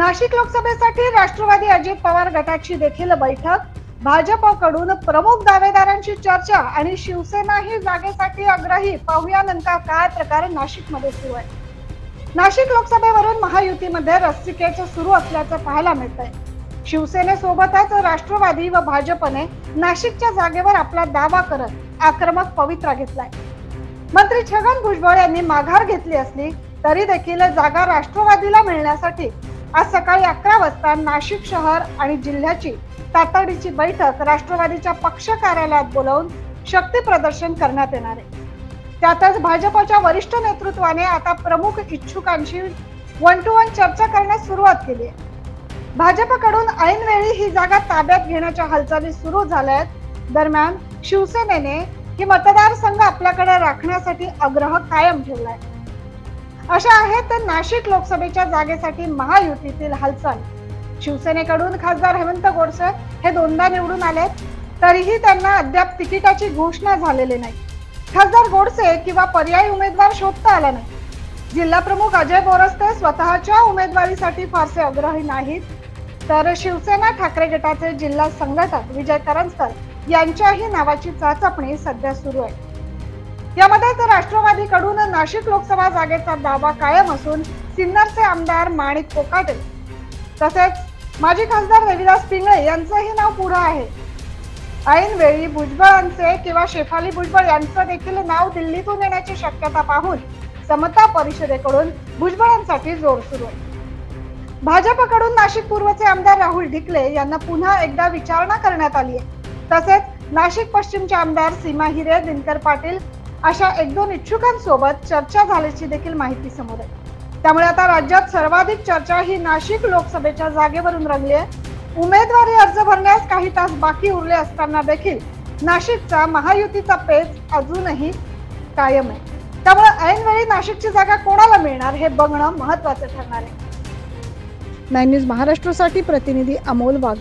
नाशिक लोकसभेसाठी राष्ट्रवादी अजित पवार गटाची देखील बैठक, भाजपकडून प्रमुख दावेदारांची चर्चा आणि शिवसेना ही जागेसाठी आग्रही. पाहूया नेमका काय प्रकार नाशिकमध्ये सुरू आहे. नाशिक लोकसभेवरून महायुतीमध्ये रस्सीखेच सुरू असल्याचं पाहायला मिळतंय. शिवसेनेसोबतच राष्ट्रवादी व भाजपने नाशिकच्या जागेवर आपला दावा करत आक्रमक पवित्रा घेतलाय. मंत्री छगन भुजबळ यांनी माघार घेतली असली तरी देखील जागा राष्ट्रवादीला मिळण्यासाठी आज सकाळी 11 वाजता नाशिक शहर आणि जिल्ह्याची तातडीची बैठक राष्ट्रवादीच्या पक्ष कार्यालयात बोलावून शक्ती प्रदर्शन करण्यात येणार आहे. त्यातच भाजपच्या वरिष्ठ नेतृत्वाने आता प्रमुख इच्छुकांशी 1 to 1 चर्चा करण्यास सुरुवात केली आहे. भाजपकडून ऐनवेळी ही जागा ताब्यात घेण्याच्या हालचाली सुरू झाल्या आहेत. दरम्यान शिवसेनेने ही मतदारसंघ आपल्याकडे राखण्यासाठी आग्रह कायम ठेवलाय. अशा आहेत नाशिक लोकसभेच्या जागेसाठी महायुतीतील हालचाल. शिवसेनेकडून खासदार हेमंत गोडसे हे 2दा निवडून आलेत, तरीही त्यांना अद्याप तिकिटाची घोषणा झालेली नाही. खासदार गोडसे किंवा पर्यायी उमेदवार शोधता आला नाही. जिल्हा प्रमुख अजय बोरस्ते स्वतःच्या उमेदवारीसाठी फारसे आग्रही नाहीत, तर शिवसेना ठाकरे गटाचे जिल्हा संघटक विजय करंजकर यांच्याही नावाची चाचपणी सध्या सुरू आहे. यामध्ये राष्ट्रवादीकडून नाशिक लोकसभा जागेचा दावा कायम असून सिन्नरचे आमदार माणिक कोकाटे तसेच माजी खासदार रविदास पिंगळे यांचंही नाव पुढे आहे. ऐनवेळी भुजबळांचे किंवा शेफाली भुजबळ यांचं देखील नाव दिल्लीतून येण्याची शक्यता पाहून समता परिषदेकडून भुजबळांसाठी जोर सुरू आहे. भाजपकडून नाशिक पूर्वचे आमदार राहुल ढिकले यांना पुन्हा एकदा विचारणा करण्यात आली आहे. तसेच नाशिक पश्चिमचे आमदार सीमा हिरे, दिनकर पाटील अशा 1-2 इच्छुकांसोबत चर्चा झाल्याची देखील माहिती समोर आहे. त्यामुळे आता राज्यात सर्वाधिक चर्चा ही नाशिक लोकसभेच्या जागेवरून रंगली आहे. उमेदवारी अर्ज भरण्यास काही तास बाकी उरले असताना देखील नाशिकचा महायुतीचा पेच अजूनही कायम आहे. त्यामुळे ऐनवेळी नाशिकची जागा कोणाला मिळणार हे बघणं महत्त्वाचे ठरणार आहे. 9 न्यूज महाराष्ट्रासाठी प्रतिनिधी अमोल वाघ.